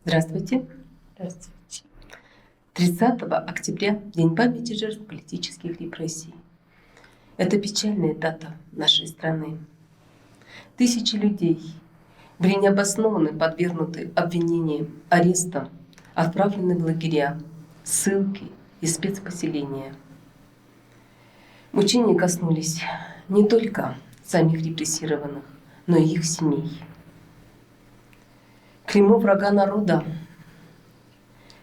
Здравствуйте. Здравствуйте. 30 октября – День памяти жертв политических репрессий. Это печальная дата нашей страны. Тысячи людей были необоснованно подвергнуты обвинениям, арестам, отправлены в лагеря, ссылки и спецпоселения. Мучения коснулись не только самих репрессированных, но и их семей. Клеймо врага народа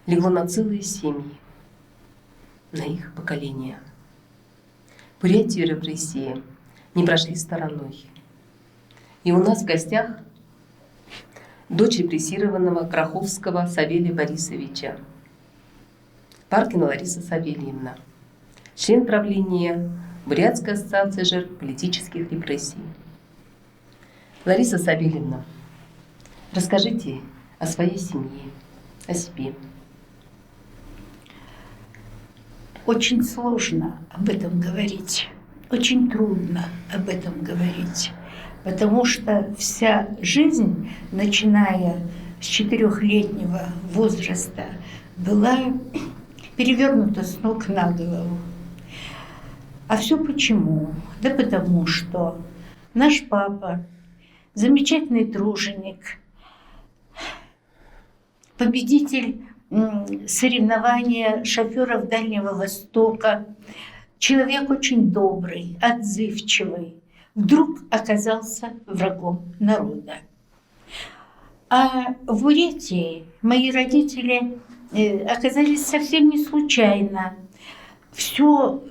легло на целые семьи, на их поколения. Бурятию и репрессии не прошли стороной. И у нас в гостях дочь репрессированного Краховского Савелия Борисовича, Паркина Лариса Савельевна, член правления Бурятской ассоциации жертв политических репрессий. Лариса Савельевна, расскажите о своей семье, о себе. Очень сложно об этом говорить, очень трудно об этом говорить, потому что вся жизнь, начиная с 4-летнего возраста, была перевернута с ног на голову. А все почему? Да потому что наш папа, замечательный труженик, победитель соревнования шоферов Дальнего Востока, человек очень добрый, отзывчивый, вдруг оказался врагом народа. А в Бурятии мои родители оказались совсем не случайно. Все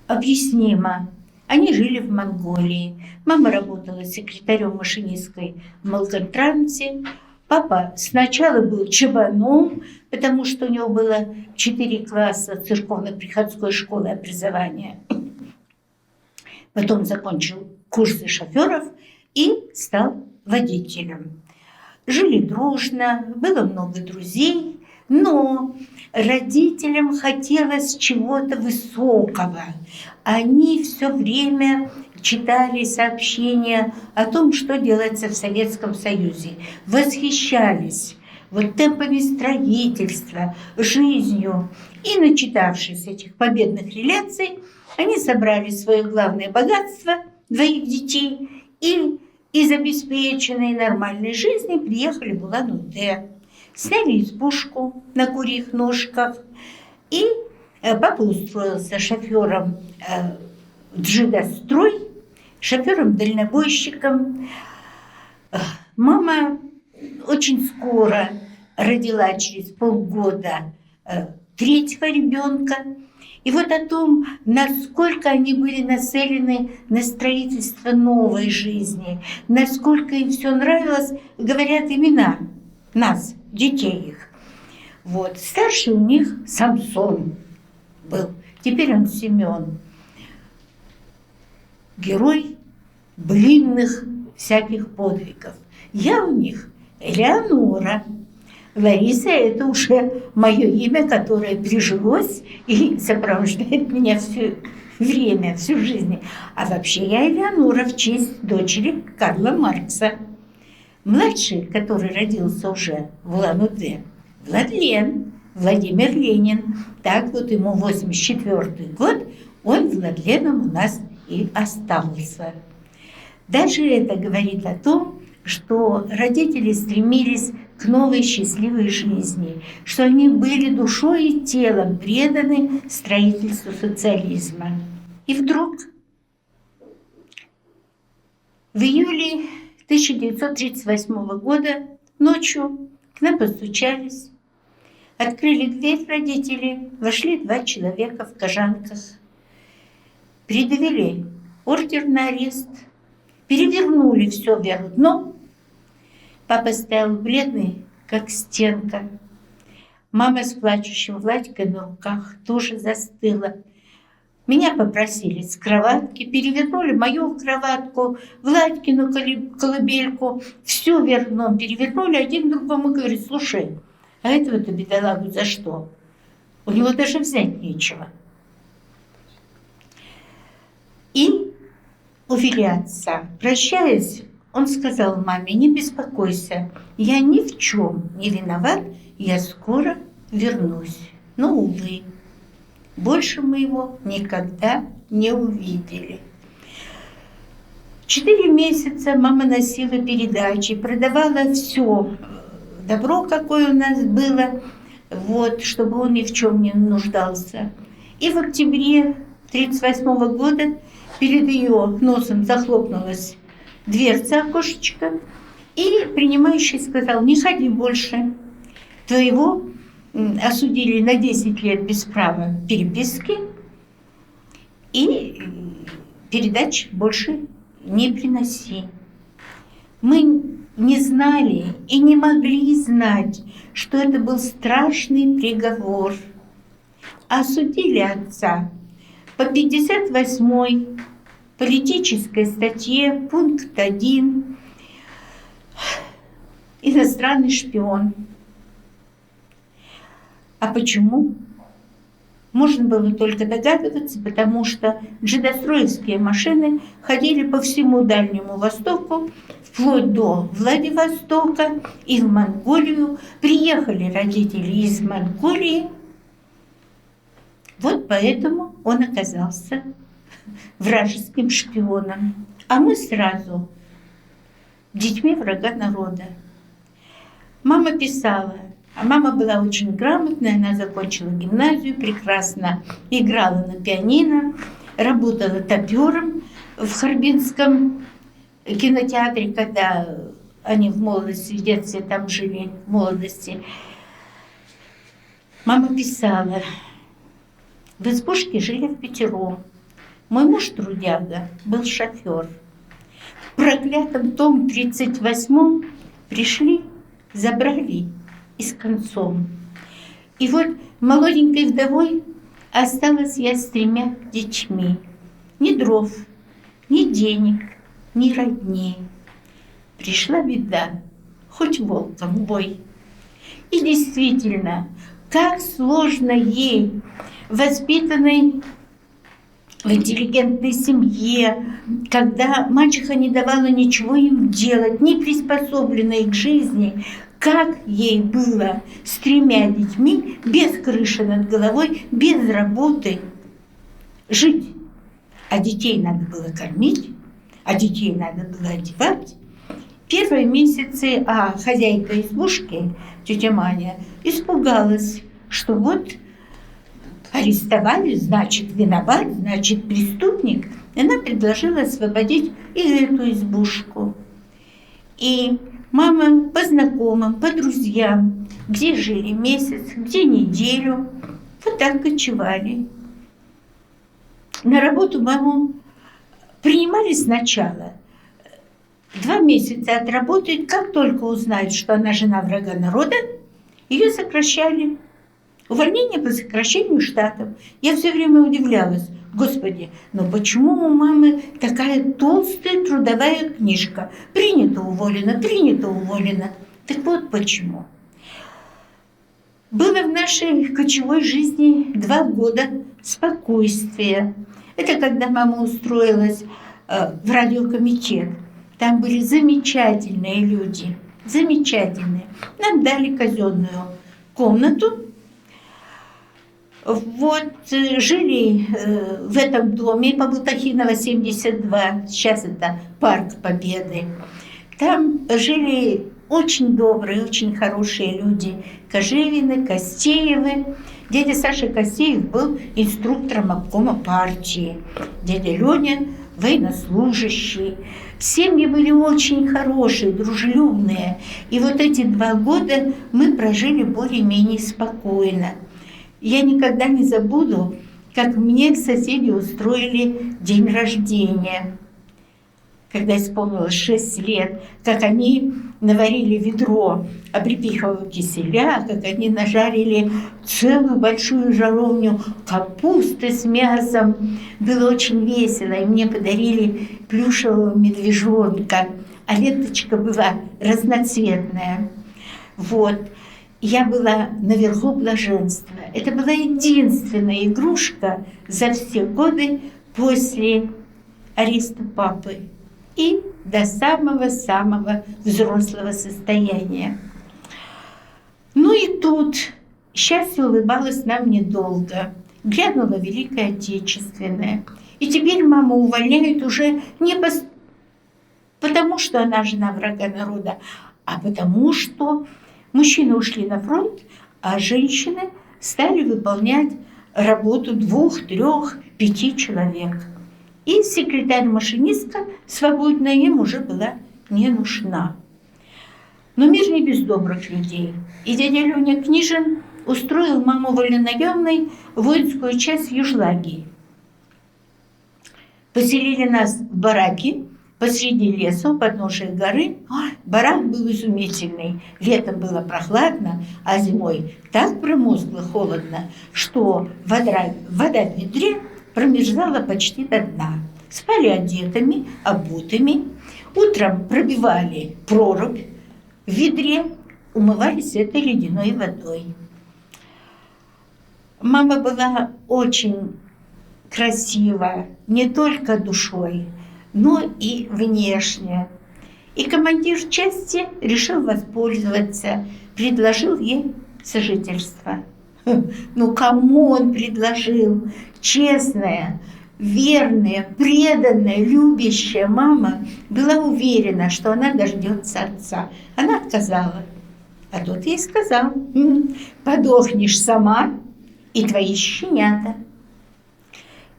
объяснимо. Они жили в Монголии. Мама работала секретарем машинисткой в Молкотрансе. Папа сначала был чабаном, потому что у него было 4 класса церковно-приходской школы образования. Потом закончил курсы шоферов и стал водителем. Жили дружно, было много друзей, но родителям хотелось чего-то высокого. Они все время читали сообщения о том, что делается в Советском Союзе, восхищались темпами строительства, жизнью. И, начитавшись этих победных реляций, они собрали свое главное богатство, 2 детей, и из обеспеченной нормальной жизни приехали в Улан-Удэ, сняли избушку на курьих ножках, и папа устроился шофером «Джидострой», шофером-дальнобойщиком. Мама очень скоро родила, через полгода, 3-го ребенка. И о том, насколько они были нацелены на строительство новой жизни, насколько им все нравилось, говорят имена нас, детей их. Старший у них Самсон был, теперь он Семен. Герой блинных всяких подвигов. Я у них Элеонора. Лариса – это уже мое имя, которое прижилось и сопровождает меня все время, всю жизнь. А вообще я Элеонора в честь дочери Карла Маркса. Младший, который родился уже в Улан-Удэ, Владлен, Владимир Ленин. Так ему 84-й год, он Владленом у нас и остался. Даже это говорит о том, что родители стремились к новой счастливой жизни, что они были душой и телом преданы строительству социализма. И вдруг в июле 1938 года ночью к нам постучались, открыли дверь родители, вошли 2 человека в кожанках, предъявили ордер на арест, перевернули все вверх дном. Папа стоял бледный, как стенка. Мама с плачущим Владькой на руках тоже застыла. Меня попросили с кроватки, перевернули мою кроватку, Владькину колыбельку, все вверх дном перевернули, один другому говорит: слушай, а этого-то бедолагу за что? У него даже взять нечего. И увели отца. Прощаясь, Он сказал маме: не беспокойся, я ни в чем не виноват, я скоро вернусь. Но, увы, больше мы его никогда не увидели. 4 месяца мама носила передачи, продавала все добро, какое у нас было, вот, чтобы он ни в чем не нуждался. И в октябре 1938 года перед ее носом захлопнулась дверца, окошечко, и принимающий сказал: не ходи больше, твоего осудили на 10 лет без права переписки, и передач больше не приноси. Мы не знали и не могли знать, что это был страшный приговор. Осудили отца по 58-й политической статье, пункт 1, иностранный шпион. А почему? Можно было только догадываться, потому что джедостроевские машины ходили по всему Дальнему Востоку, вплоть до Владивостока и в Монголию. Приехали родители из Монголии. Вот поэтому он оказался вражеским шпионом. А мы сразу детьми врага народа. Мама писала. А мама была очень грамотная, она закончила гимназию, прекрасно играла на пианино, работала топером в Харбинском кинотеатре, когда они в молодости, в детстве там жили, в молодости. Мама писала: в избушке жили впятером. Мой муж трудяга, был шофер. В проклятом том 38-м пришли, забрали и с концом. И вот молоденькой вдовой осталась я с 3 детьми. Ни дров, ни денег, ни родни. Пришла беда, хоть волком бой. И действительно, как сложно ей, воспитанной в интеллигентной семье, когда мачеха не давала ничего им делать, не приспособленной к жизни, как ей было с 3 детьми, без крыши над головой, без работы жить. А детей надо было кормить, а детей надо было одевать. Первые месяцы хозяйка избушки, тетя Маня, испугалась, что вот арестовали, значит виноват, значит преступник. И она предложила освободить и эту избушку. И мама по знакомым, по друзьям, где жили месяц, где неделю, вот так кочевали. На работу маму принимали сначала. 2 месяца отработает, как только узнают, что она жена врага народа, ее сокращали. Увольнение по сокращению штатов. Я все время удивлялась: Господи, но почему у мамы такая толстая трудовая книжка? Принято, уволено, принято, уволено. Так вот почему. Было в нашей кочевой жизни 2 года спокойствия. Это когда мама устроилась в радиокомитет. Там были замечательные люди, замечательные. Нам дали казенную комнату. Вот жили в этом доме по Бутахинова 72, сейчас это Парк Победы. Там жили очень добрые, очень хорошие люди. Кожевины, Костеевы. Дядя Саша Костеев был инструктором обкома партии. Дядя Леня – военнослужащий. Семьи были очень хорошие, дружелюбные. И вот эти 2 года мы прожили более-менее спокойно. Я никогда не забуду, как мне соседи устроили день рождения. Когда исполнилось 6 лет, как они наварили ведро облепихового киселя, как они нажарили целую большую жаровню капусты с мясом. Было очень весело, и мне подарили плюшевого медвежонка, а ленточка была разноцветная. Вот. Я была наверху блаженства. Это была единственная игрушка за все годы после ареста папы. и до самого-самого взрослого состояния. Ну и тут счастье улыбалось нам недолго. Грянула Великая Отечественная. И теперь маму увольняют уже не потому, что она жена врага народа, а потому, что мужчины ушли на фронт, а женщины стали выполнять работу 2, 3, 5 человек. И секретарь-машинистка свободная им уже была не нужна. Но мир не без добрых людей. И дядя Леня Книжин устроил маму вольнонаемной в воинскую часть в Южлагии. Поселили нас в бараке посреди леса у подножия горы. Барак был изумительный. Летом было прохладно, а зимой так промозгло холодно, что вода в ведре промерзала почти до дна. Спали одетыми, обутыми. Утром пробивали прорубь в ведре, умывались этой ледяной водой. Мама была очень красива, не только душой, но и внешне. И командир части решил воспользоваться, предложил ей сожительство. Ну, кому он предложил? Честная, верная, преданная, любящая мама была уверена, что она дождется отца. Она отказала. А тот ей сказал: подохнешь сама и твои щенята.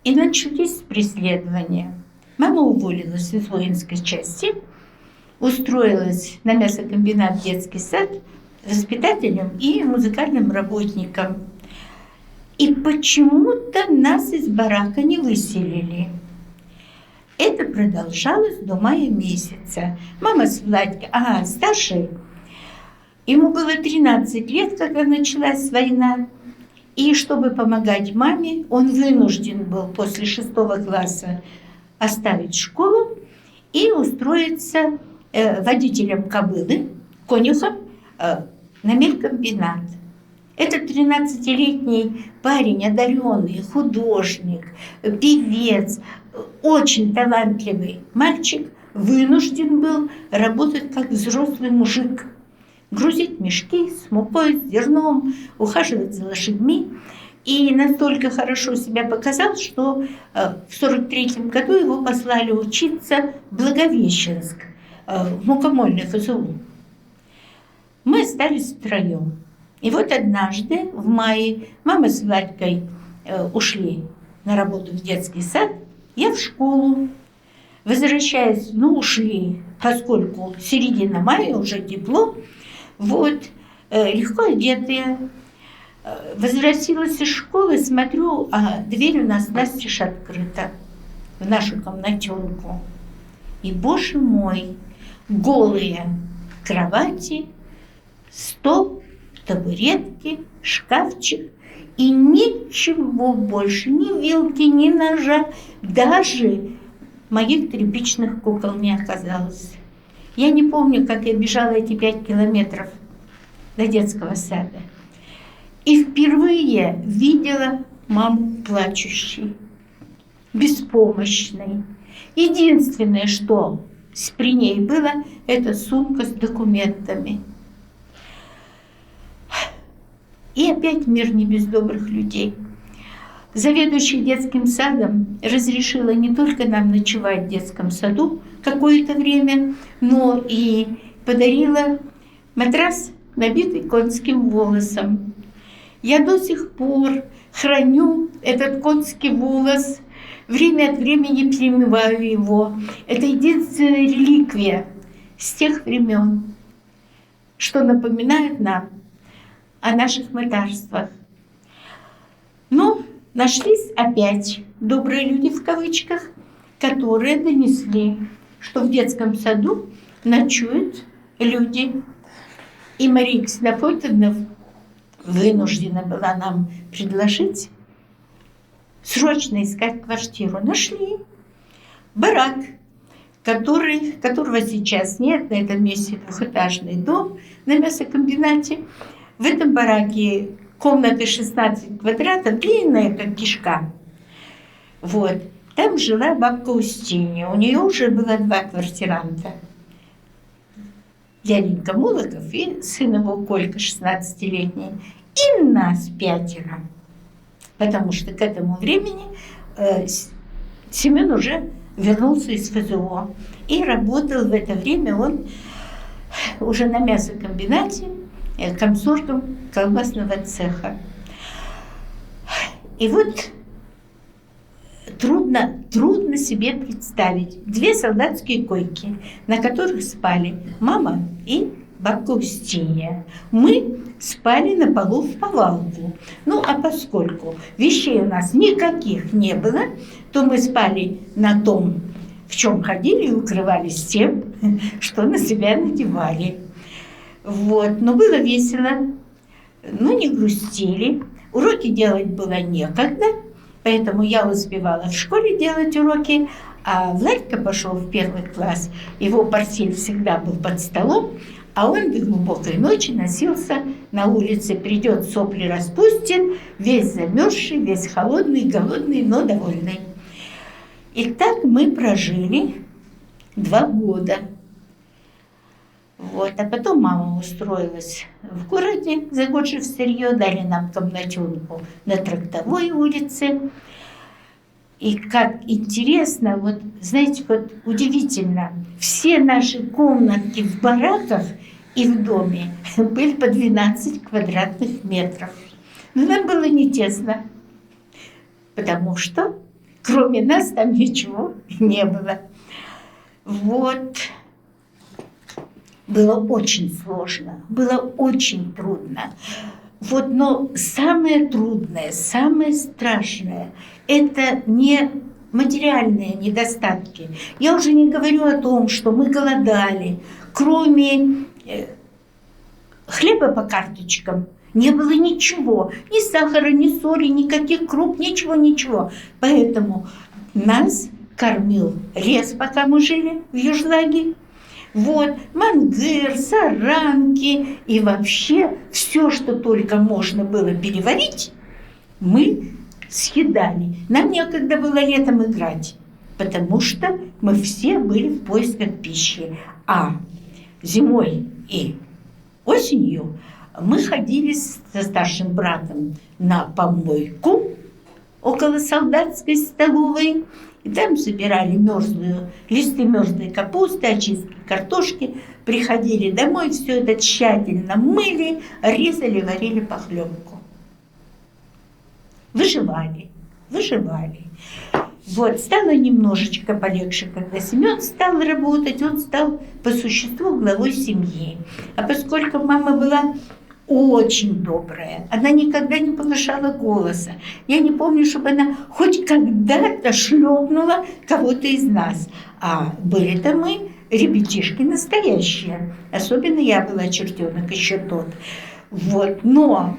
И начались преследования. Мама уволилась из воинской части, устроилась на мясокомбинат, детский сад, воспитателем и музыкальным работником. И почему-то нас из барака не выселили. Это продолжалось до мая месяца. Мама с Владькой, старший, ему было 13 лет, когда началась война. И чтобы помогать маме, он вынужден был после 6 класса оставить школу и устроиться водителем кобылы, конюхом, на мелькомбинат. Этот 13-летний парень, одаренный, художник, певец, очень талантливый мальчик, вынужден был работать как взрослый мужик. Грузить мешки с мукой, с зерном, ухаживать за лошадьми. И настолько хорошо себя показал, что в 43-м году его послали учиться в Благовещенск, в мукомольный ФЗУ. Мы остались втроем. И вот однажды, в мае, мама с Владькой ушли на работу в детский сад, я в школу. Возвращаясь, ушли, поскольку середина мая, уже тепло, легко одетые. Возвратилась из школы, смотрю, а дверь у нас настежь открыта в нашу комнатенку. И, боже мой, голые кровати, стол, табуретки, шкафчик. И ничего больше, ни вилки, ни ножа, даже моих тряпичных кукол не оказалось. Я не помню, как я бежала эти 5 километров до детского сада. И впервые видела маму плачущей, беспомощной. Единственное, что при ней было, это сумка с документами. И опять мир не без добрых людей. Заведующая детским садом разрешила не только нам ночевать в детском саду какое-то время, но и подарила матрас, набитый конским волосом. Я до сих пор храню этот конский волос, время от времени перемываю его. Это единственная реликвия с тех времен, что напоминает нам о наших мытарствах. Но нашлись опять добрые люди в кавычках, которые донесли, что в детском саду ночуют люди. И Мария Ксенофонтовна вынуждена была нам предложить срочно искать квартиру. Нашли барак, которого сейчас нет, на этом месте двухэтажный дом на мясокомбинате. В этом бараке комнаты 16 квадратов, длинная, как кишка. Там жила бабка Устинья. У нее уже было 2 квартиранта. Дяденька Молотов и сын его Колька, 16-летний. И нас 5. Потому что к этому времени Семен уже вернулся из ФЗО. И работал в это время он уже на мясокомбинате комсоргом колбасного цеха. И вот трудно себе представить 2 солдатские койки, на которых спали мама и бабка Устинья. Мы спали на полу в повалку. Ну, а поскольку вещей у нас никаких не было, то мы спали на том, в чем ходили, и укрывались тем, что на себя надевали. Вот. Но было весело, но не грустили. Уроки делать было некогда, поэтому я успевала в школе делать уроки, а Владька пошел в 1 класс. Его портфель всегда был под столом, а он до глубокой ночи носился на улице. Придет, сопли распустит, весь замерзший, весь холодный, голодный, но довольный. И так мы прожили 2 года. Вот. А потом мама устроилась в городе, за год же в сырье, дали нам комнатенку на Трактовой улице. И как интересно, вот знаете, вот удивительно, все наши комнатки в бараках и в доме были по 12 квадратных метров. Но нам было не тесно, потому что кроме нас там ничего не было. Вот. Было очень сложно, было очень трудно. Вот, но самое трудное, самое страшное – это не материальные недостатки. Я уже не говорю о том, что мы голодали. Кроме хлеба по карточкам не было ничего. Ни сахара, ни соли, никаких круп, ничего. Поэтому нас кормил рез, пока мы жили в Южлаге. Вот, мангыр, саранки и вообще все, что только можно было переварить, мы съедали. Нам некогда было летом играть, потому что мы все были в поисках пищи. А зимой и осенью мы ходили со старшим братом на помойку около солдатской столовой. И там собирали листы мерзлой капусты, очистки картошки, приходили домой, все это тщательно мыли, резали, варили похлебку. Выживали. Вот, стало немножечко полегче, когда Семен стал работать, он стал по существу главой семьи. А поскольку мама была очень добрая. Она никогда не повышала голоса. Я не помню, чтобы она хоть когда-то шлепнула кого-то из нас. А были-то мы ребятишки настоящие. Особенно я была чертенок еще тот. Вот. Но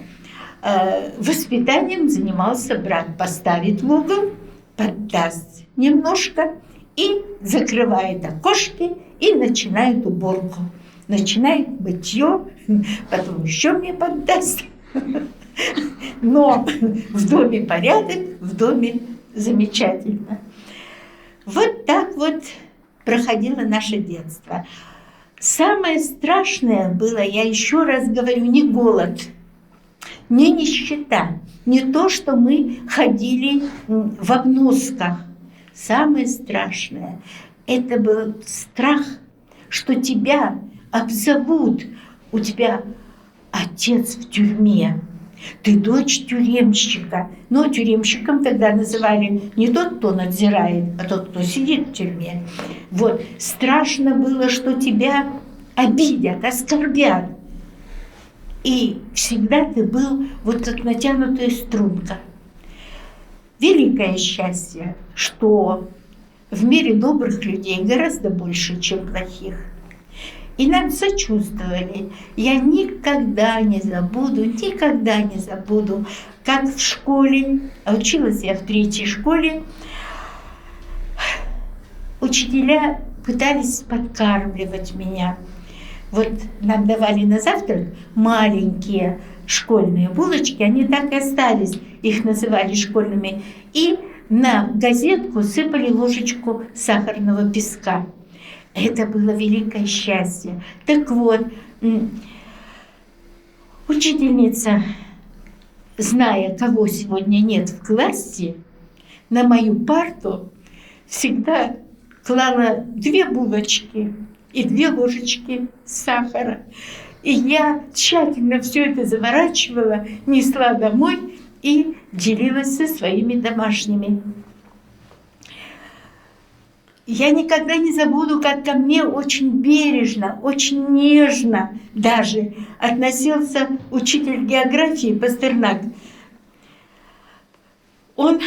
воспитанием занимался брат. Поставит в угол, поддаст немножко и закрывает окошки и начинает уборку. Начинает мытье, потом еще мне поддаст. Но в доме порядок, в доме замечательно. Вот так вот проходило наше детство. Самое страшное было, я еще раз говорю, не голод, не нищета, не то, что мы ходили в обносках. Самое страшное – это был страх, что тебя обзовут, у тебя отец в тюрьме, ты дочь тюремщика. Но тюремщиком тогда называли не тот, кто надзирает, а тот, кто сидит в тюрьме. Вот. Страшно было, что тебя обидят, оскорбят. И всегда ты был вот как натянутая струнка. Великое счастье, что в мире добрых людей гораздо больше, чем плохих. И нам сочувствовали. Я никогда не забуду, как в школе, училась я в 3-й школе, учителя пытались подкармливать меня. Вот нам давали на завтрак маленькие школьные булочки, они так и остались, их называли школьными. И на газетку сыпали ложечку сахарного песка. Это было великое счастье. Так вот, учительница, зная, кого сегодня нет в классе, на мою парту всегда клала 2 булочки и 2 ложечки сахара. И я тщательно все это заворачивала, несла домой и делилась со своими домашними. Я никогда не забуду, как ко мне очень бережно, очень нежно даже относился учитель географии Пастернак. Он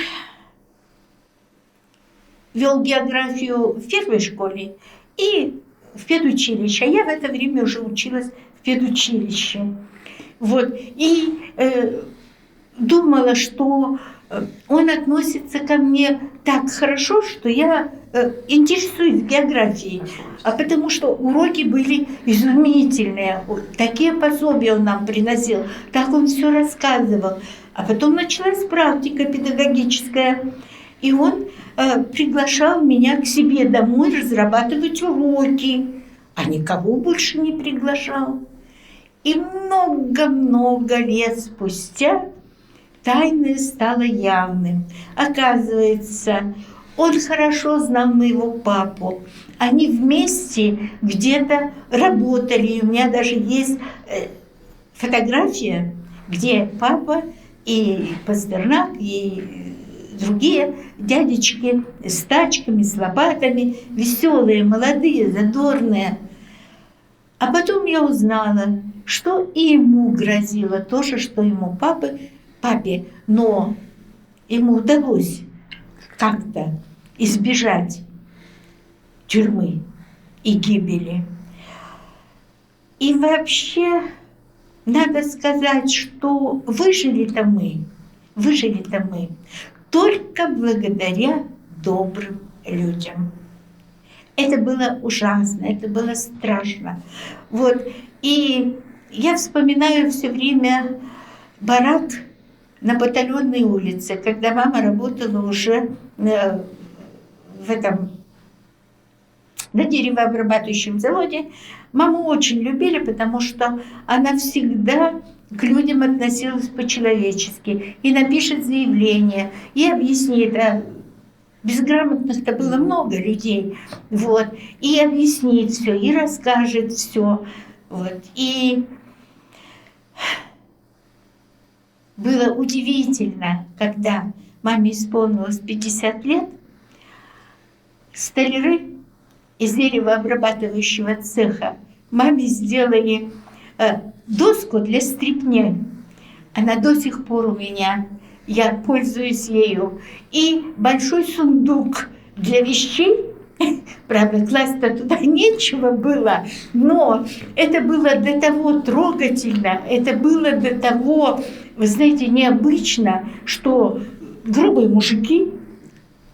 вел географию в первой школе и в педучилище. А я в это время уже училась в педучилище. Вот. И думала, что он относится ко мне так хорошо, что я интересуюсь географией. А потому что уроки были изумительные. Такие пособия он нам приносил. Так он все рассказывал. А потом началась практика педагогическая. И он приглашал меня к себе домой разрабатывать уроки. А никого больше не приглашал. И много-много лет спустя тайное стало явным. Оказывается, он хорошо знал моего папу. Они вместе где-то работали. У меня даже есть фотография, где папа и Пастернак, и другие дядечки с тачками, с лопатами, веселые, молодые, задорные. А потом я узнала, что и ему грозило то же, что ему папе, но ему удалось как-то избежать тюрьмы и гибели. И вообще, надо сказать, что выжили-то мы только благодаря добрым людям. Это было ужасно, это было страшно. Вот. И я вспоминаю все время барак на Батальонной улице, когда мама работала уже на деревообрабатывающем заводе. Маму очень любили, потому что она всегда к людям относилась по-человечески. И напишет заявление, и объяснит. А безграмотных-то было много людей. Вот. И объяснит все, и расскажет все. Вот. И было удивительно, когда маме исполнилось 50 лет, столяры из деревообрабатывающего цеха маме сделали доску для стрипни. Она до сих пор у меня, я пользуюсь ею. И большой сундук для вещей. Правда, класть-то туда нечего было, но это было до того трогательно, это было до того, вы знаете, необычно, что грубые мужики,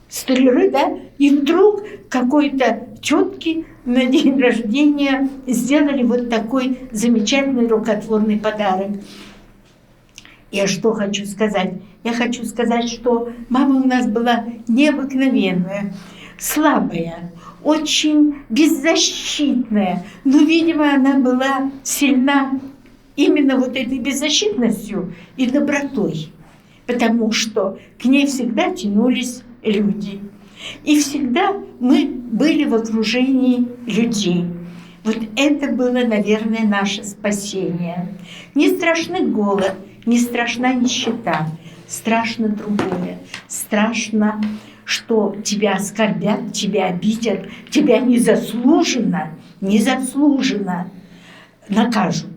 столяры, да, и вдруг какой-то тетке на день рождения сделали вот такой замечательный рукотворный подарок. Я что хочу сказать? Я хочу сказать, что мама у нас была необыкновенная, слабая, очень беззащитная. Но, видимо, она была сильна именно вот этой беззащитностью и добротой, потому что к ней всегда тянулись люди. И всегда мы были в окружении людей. Вот это было, наверное, наше спасение. Не страшный голод, не страшна нищета, страшно другое. Страшно, что тебя оскорбят, тебя обидят, тебя незаслуженно накажут.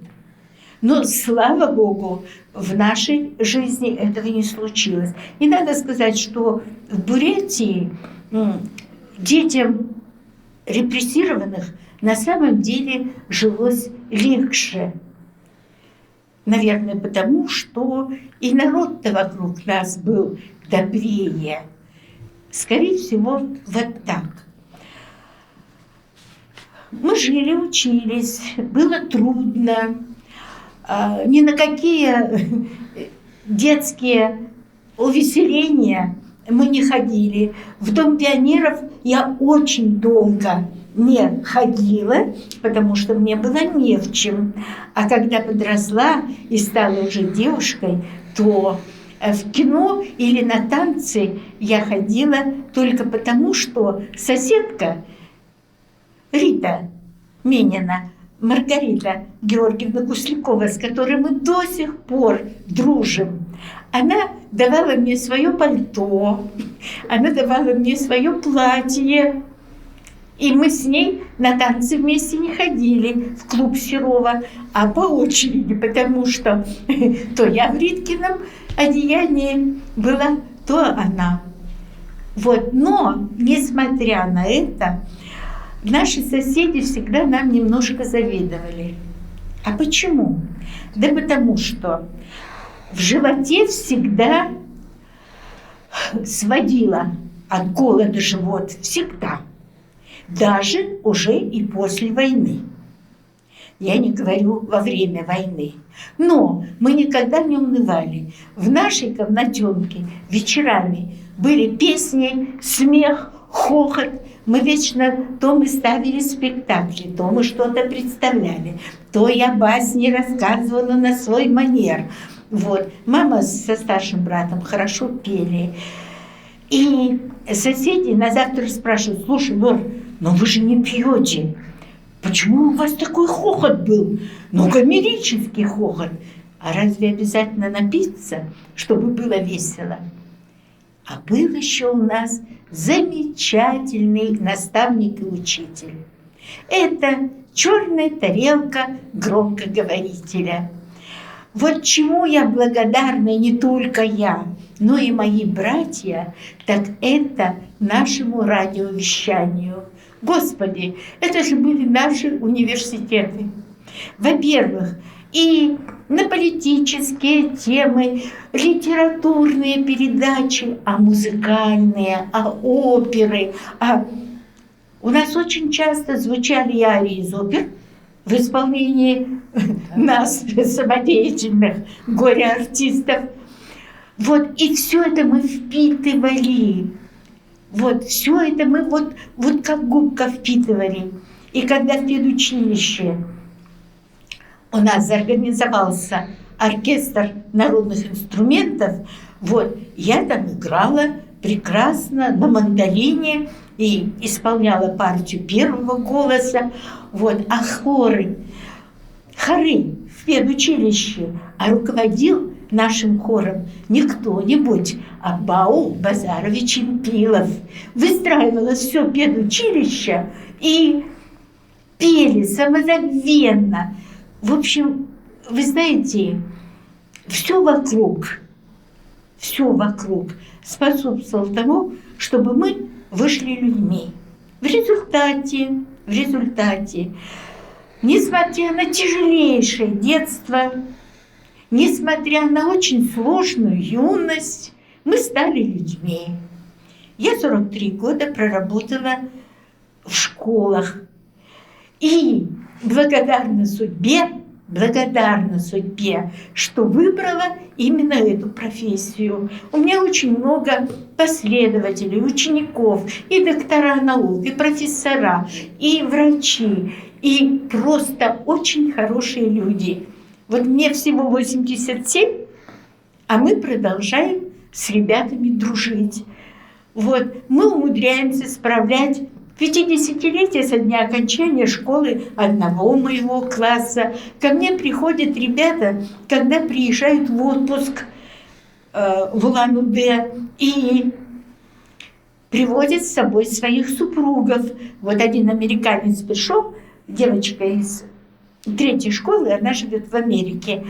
Но, слава Богу, в нашей жизни этого не случилось. И надо сказать, что в Бурятии детям репрессированных на самом деле жилось легче. Наверное, потому что и народ-то вокруг нас был добрее. Скорее всего, вот так. Мы жили, учились, было трудно. Ни на какие детские увеселения мы не ходили. В Дом пионеров я очень долго не ходила, потому что мне было не в чем. А когда подросла и стала уже девушкой, то в кино или на танцы я ходила только потому, что соседка Рита Минина, Маргарита Георгиевна Куслякова, с которой мы до сих пор дружим, она давала мне свое пальто, она давала мне свое платье. И мы с ней на танцы вместе не ходили в клуб Серова, а по очереди, потому что то я в Риткином одеянии была, то она. Вот. Но, несмотря на это, наши соседи всегда нам немножко завидовали. А почему? Да потому что в животе всегда сводило от голода живот. Всегда. Даже уже и после войны. Я не говорю во время войны. Но мы никогда не унывали. В нашей комнатенке вечерами были песни, смех, хохот. Мы вечно то мы ставили спектакли, то мы что-то представляли, то я басни рассказывала на свой манер. Вот. Мама со старшим братом хорошо пели. И соседи на завтра спрашивают: слушай, Лор, но вы же не пьете. Почему у вас такой хохот был? Ну, гомерический хохот. А разве обязательно напиться, чтобы было весело? А был еще у нас замечательный наставник и учитель. Это черная тарелка громкоговорителя. Вот чему я благодарна не только я, но и мои братья, так это нашему радиовещанию. Господи, это же были наши университеты. Во-первых, и на политические темы, литературные передачи, а музыкальные, а оперы. У нас очень часто звучали арии из опер в исполнении нас, самодеятельных горе-артистов. Вот, и все это мы впитывали. Вот, все это мы вот как губка впитывали. И когда в педучилище у нас организовался оркестр народных инструментов, вот, я там играла прекрасно на мандолине и исполняла партию первого голоса. Вот, а хоры в педучилище, а руководил нашим хором не кто-нибудь, а Баул Базарович Импилов. Выстраивалось все педучилище и пели самозабвенно. В общем, вы знаете, все вокруг способствовало тому, чтобы мы вышли людьми. В результате, несмотря на тяжелейшее детство, несмотря на очень сложную юность, мы стали людьми. Я 43 года проработала в школах. И благодарна судьбе, что выбрала именно эту профессию. У меня очень много последователей, учеников, и доктора наук, и профессора, и врачи, и просто очень хорошие люди. Вот мне всего 87, а мы продолжаем с ребятами дружить. Вот, мы умудряемся справлять 50-летие со дня окончания школы одного моего класса. Ко мне приходят ребята, когда приезжают в отпуск в Улан-Удэ, и приводят с собой своих супругов. Вот один американец пришел, девочка из 3-й школы, она живет в Америке.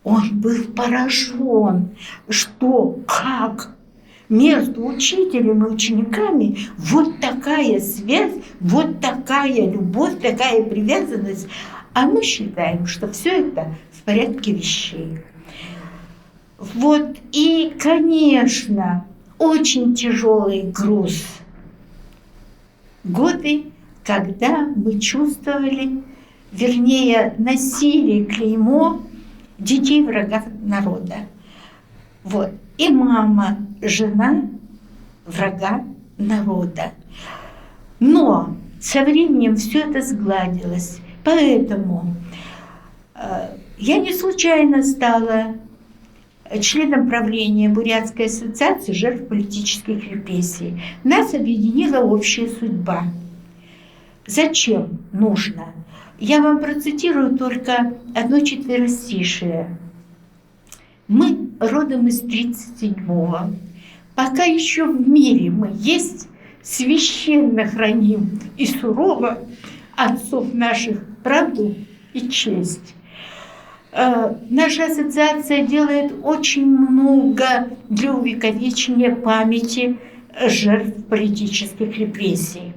Он был поражен, что как между учителем и учениками вот такая связь, вот такая любовь, такая привязанность. А мы считаем, что все это в порядке вещей. Вот, и, конечно, очень тяжелый груз. Годы, когда мы чувствовали, вернее, носили клеймо детей врагов народа. Вот. И мама, жена врага народа. Но со временем все это сгладилось. Поэтому я не случайно стала членом правления Бурятской ассоциации жертв политических репрессий. Нас объединила общая судьба. Зачем нужно? Я вам процитирую только одно четверостишее. Мы родом из 37-го. Пока еще в мире мы есть, священно храним и сурово отцов наших правду и честь. Наша ассоциация делает очень много для увековечения памяти жертв политических репрессий.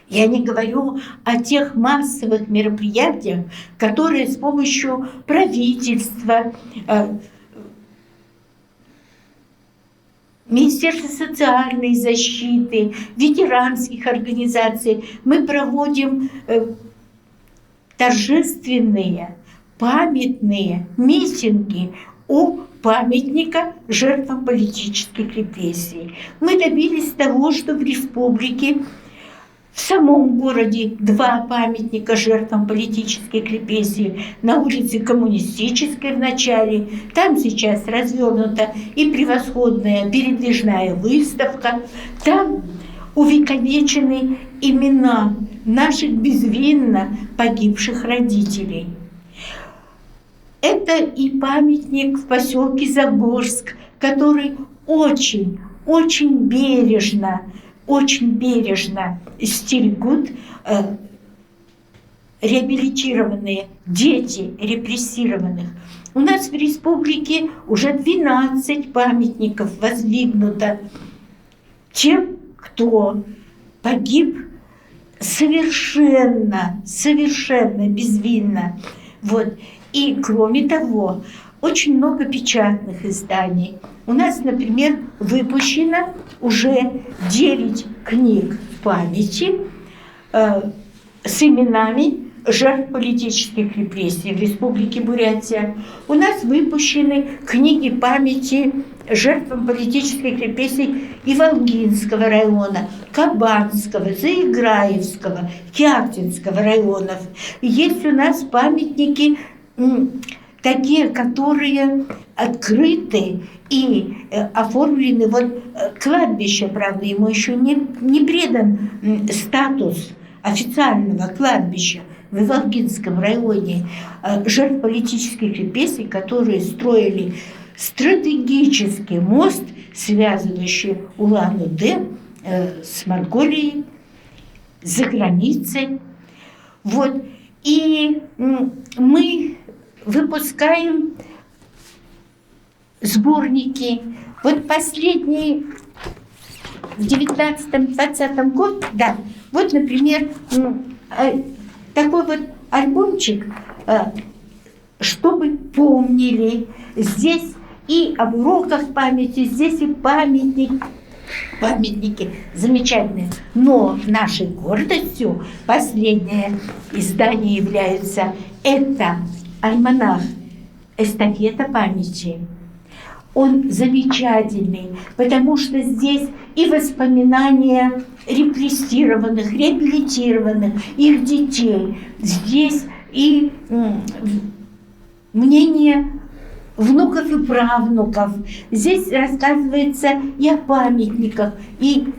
Я не говорю о тех массовых мероприятиях, которые с помощью правительства, Министерства социальной защиты, ветеранских организаций мы проводим торжественные, памятные митинги у памятника жертвам политических репрессий. Мы добились того, что в республике, в самом городе 2 памятника жертвам политических репрессий на улице Коммунистической в начале. Там сейчас развернута и превосходная передвижная выставка. Там увековечены имена наших безвинно погибших родителей. Это и памятник в поселке Загорск, который очень бережно стерегут реабилитированные дети репрессированных. У нас в республике уже 12 памятников воздвигнуто тем, кто погиб совершенно безвинно. Вот. И кроме того, очень много печатных изданий. У нас, например, выпущено уже 9 книг памяти с именами жертв политических репрессий в Республике Бурятия. У нас выпущены книги памяти жертвам политических репрессий Иволгинского района, Кабанского, Заиграевского, Кяхтинского районов. Есть у нас памятники такие, которые открыты и оформлены. Вот кладбище, правда, ему еще не предан статус официального кладбища в Иволгинском районе жертв политических репрессий, которые строили стратегический мост, связывающий Улан-Удэ с Монголией, за границей. Вот. И мы выпускаем сборники. Вот последний в 19-20 году, да, вот, например, такой вот альбомчик, чтобы помнили. Здесь и об уроках памяти, здесь и памятники замечательные. Но нашей гордостью последнее издание является это альманах «Эстафета памяти». Он замечательный, потому что здесь и воспоминания репрессированных, реабилитированных, их детей. Здесь и мнение внуков и правнуков. Здесь рассказывается и о памятниках, и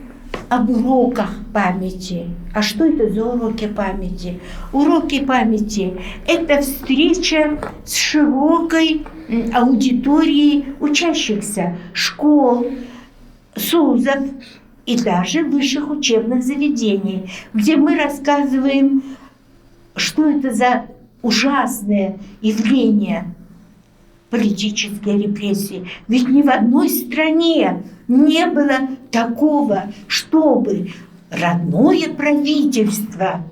об уроках памяти. А что это за уроки памяти? Уроки памяти – это встреча с широкой аудиторией учащихся школ, СУЗов и даже высших учебных заведений, где мы рассказываем, что это за ужасное явление политические репрессии. Ведь ни в одной стране не было такого, чтобы родное правительство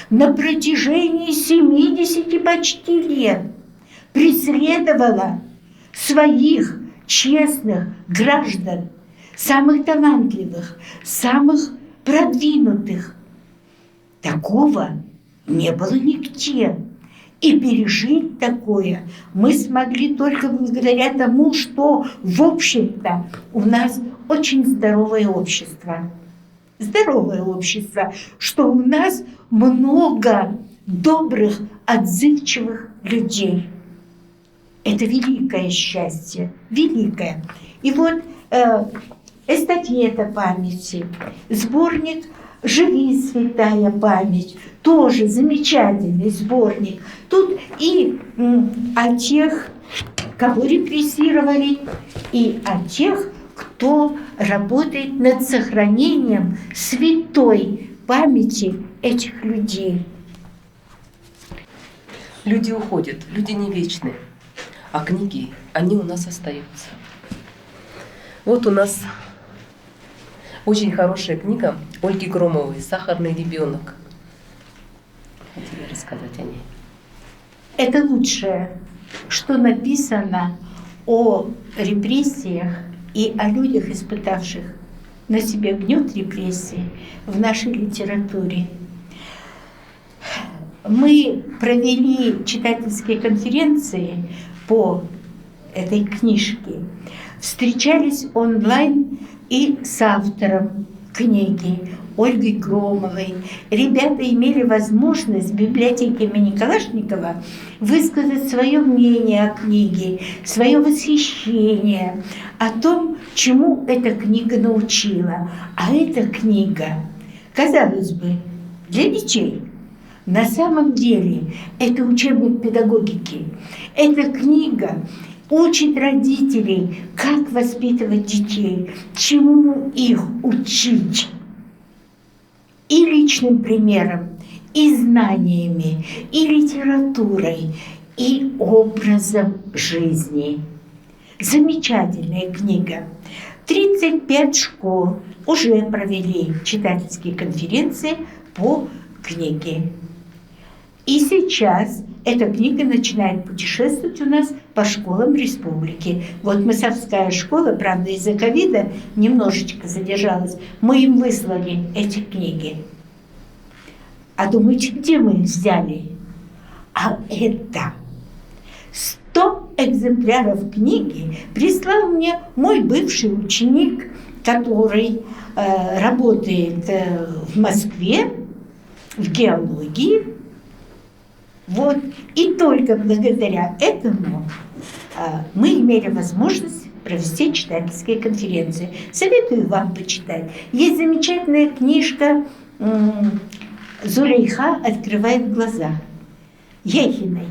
на протяжении 70 почти лет преследовало своих честных граждан, самых талантливых, самых продвинутых. Такого не было нигде. И пережить такое мы смогли только благодаря тому, что, в общем-то, у нас очень здоровое общество. Здоровое общество, что у нас много добрых, отзывчивых людей. Это великое счастье, великое. И вот эстафета памяти, сборник «Живи, святая память», тоже замечательный сборник. Тут и о тех, кого репрессировали, и о тех, кто работает над сохранением святой памяти этих людей. Люди уходят, люди не вечны, а книги, они у нас остаются. Вот у нас очень хорошая книга Ольги Громовой «Сахарный ребенок». Хотела рассказать о ней. Это лучшее, что написано о репрессиях и о людях, испытавших на себе гнет репрессий в нашей литературе. Мы провели читательские конференции по этой книжке, встречались онлайн и с автором книги Ольгой Громовой. Ребята имели возможность в библиотеке имени Калашникова высказать свое мнение о книге, свое восхищение о том, чему эта книга научила. А эта книга, казалось бы, для детей. На самом деле это учебник педагогики. Эта книга учит родителей, как воспитывать детей, чему их учить. И личным примером, и знаниями, и литературой, и образом жизни. Замечательная книга. 35 школ уже провели читательские конференции по книге. И сейчас эта книга начинает путешествовать у нас по школам республики. Вот Мысовская школа, правда, из-за ковида немножечко задержалась. Мы им выслали эти книги. А думаете, где мы их взяли? А это 100 экземпляров книги прислал мне мой бывший ученик, который работает в Москве в геологии. Вот. И только благодаря этому мы имели возможность провести читательские конференции. Советую вам почитать. Есть замечательная книжка «Зулейха открывает глаза» Ехиной.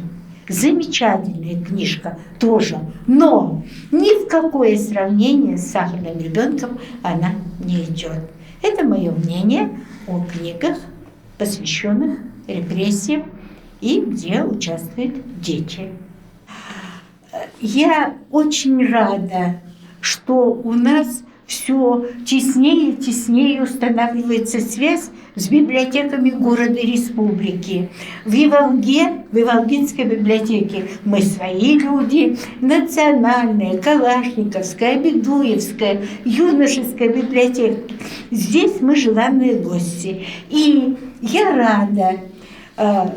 Замечательная книжка тоже. Но ни в какое сравнение с «Сахарным ребенком» она не идет. Это мое мнение о книгах, посвященных репрессиям, и где участвуют дети. Я очень рада, что у нас все теснее и теснее устанавливается связь с библиотеками города и республики. В Иволге, в Иволгинской библиотеке мы свои люди, национальная, Калашниковская, Бедуевская, юношеская библиотека. Здесь мы желанные гости. И я рада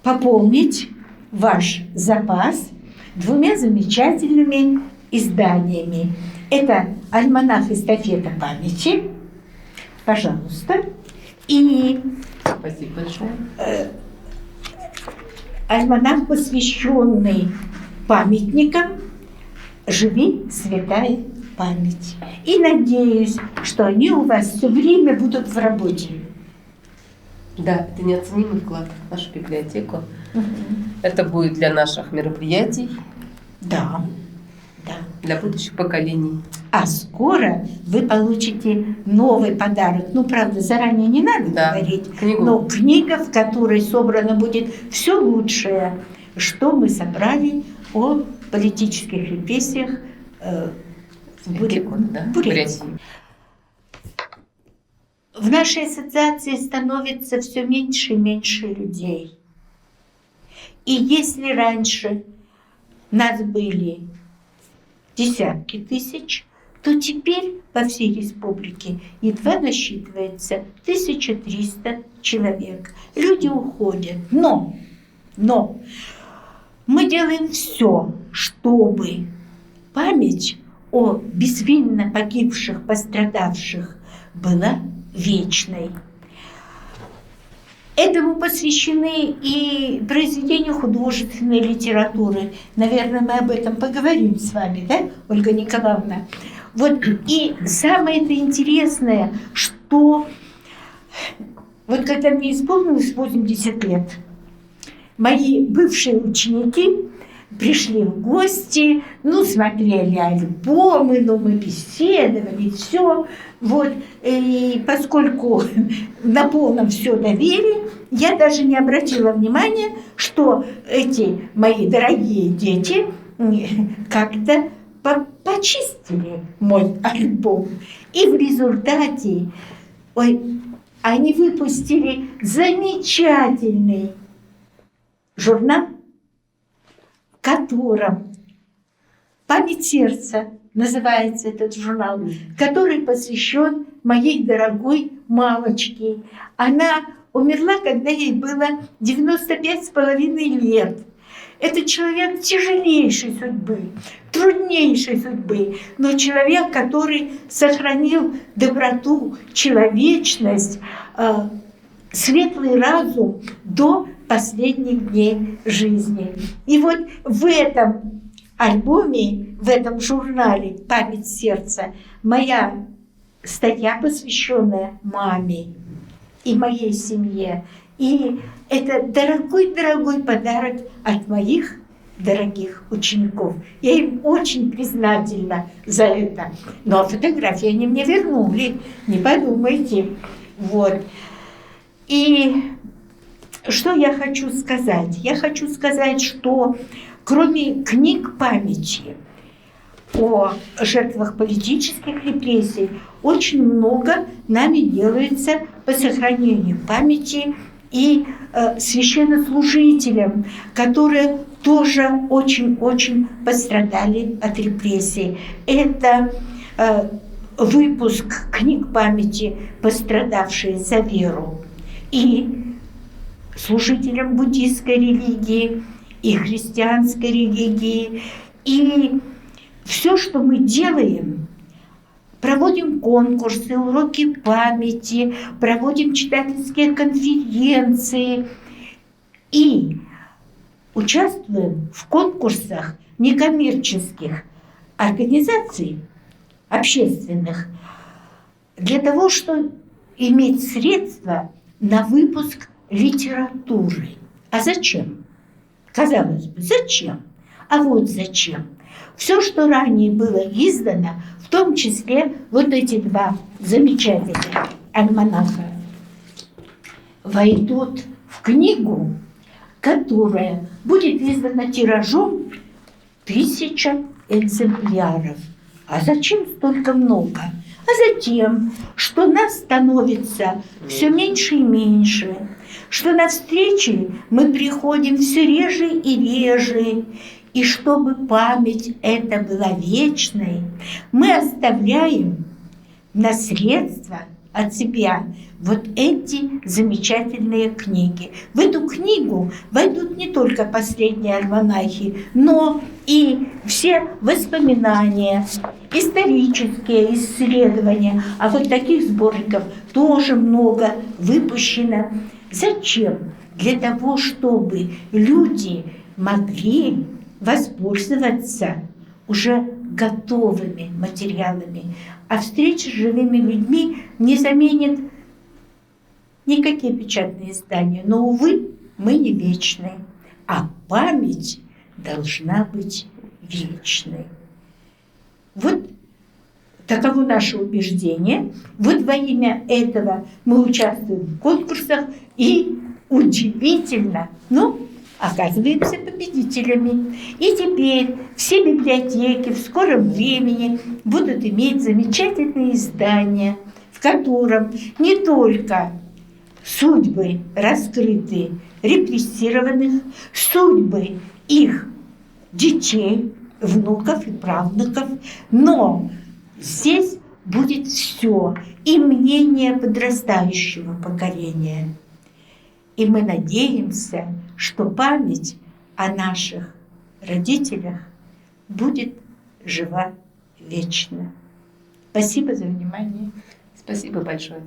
пополнить ваш запас 2 замечательными изданиями. Это альманах «Эстафета памяти». Пожалуйста. И Спасибо большое. Альманах, посвященный памятникам «Живи, святая память». И надеюсь, что они у вас все время будут в работе. Да, это неоценимый вклад в нашу библиотеку. Это будет для наших мероприятий, Да, да. для будущих поколений. А скоро вы получите новый подарок. Ну, правда, заранее не надо говорить. Книгу. Но книга, в которой собрано будет все лучшее, что мы собрали о политических репрессиях в Бурятии. В нашей ассоциации становится все меньше и меньше людей. И если раньше нас были десятки тысяч, то теперь по всей республике едва насчитывается 1300 человек. Люди уходят, но Но мы делаем все, чтобы память о безвинно погибших, пострадавших была вечной. Этому посвящены и произведения художественной литературы. Наверное, мы об этом поговорим с вами, да, Ольга Николаевна? Вот, и самое это интересное, что вот когда мне исполнилось 80 лет, мои бывшие ученики пришли в гости, смотрели альбомы, мы беседовали, все. Вот, и поскольку на полном все доверие, я даже не обратила внимания, что эти мои дорогие дети как-то почистили мой альбом. И в результате они выпустили замечательный журнал, в котором «Память сердца» называется этот журнал, который посвящен моей дорогой мамочке. Она умерла, когда ей было 95,5 лет. Это человек тяжелейшей судьбы, труднейшей судьбы, но человек, который сохранил доброту, человечность, светлый разум до последних дней жизни. И вот в этом альбоме, в этом журнале «Память сердца» моя статья, посвященная маме и моей семье. И это дорогой-дорогой подарок от моих дорогих учеников. Я им очень признательна за это. Но фотографии они мне вернули, не подумайте. Вот. И что я хочу сказать? Я хочу сказать, что кроме книг памяти о жертвах политических репрессий, очень много нами делается по сохранению памяти и священнослужителям, которые тоже очень-очень пострадали от репрессий. Это выпуск книг памяти «Пострадавшие за веру» и служителям буддийской религии, и христианской религии. И все, что мы делаем, проводим конкурсы, уроки памяти, проводим читательские конференции и участвуем в конкурсах некоммерческих организаций общественных для того, чтобы иметь средства на выпуск литературы. А зачем? Казалось бы, зачем? А вот зачем. Все, что ранее было издано, в том числе вот эти два замечательных альманаха, войдут в книгу, которая будет издана тиражом 1000 экземпляров. А зачем столько много? А затем, что нас становится все меньше и меньше, что на встречи мы приходим все реже и реже, и чтобы память эта была вечной, мы оставляем наследство от себя вот эти замечательные книги. В эту книгу войдут не только последние альманахи, но и все воспоминания, исторические исследования. А вот таких сборников тоже много выпущено. Зачем? Для того, чтобы люди могли воспользоваться уже готовыми материалами. А встреча с живыми людьми не заменит никакие печатные издания. Но, увы, мы не вечны. А память должна быть вечной. Вот таково наше убеждение. Вот во имя этого мы участвуем в конкурсах и удивительно, оказываемся победителями. И теперь все библиотеки в скором времени будут иметь замечательные издания, в котором не только судьбы раскрыты репрессированных, судьбы их детей, внуков и правнуков, но здесь будет все, и мнение подрастающего поколения, И мы надеемся, что память о наших родителях будет жива вечно. Спасибо за внимание. Спасибо большое.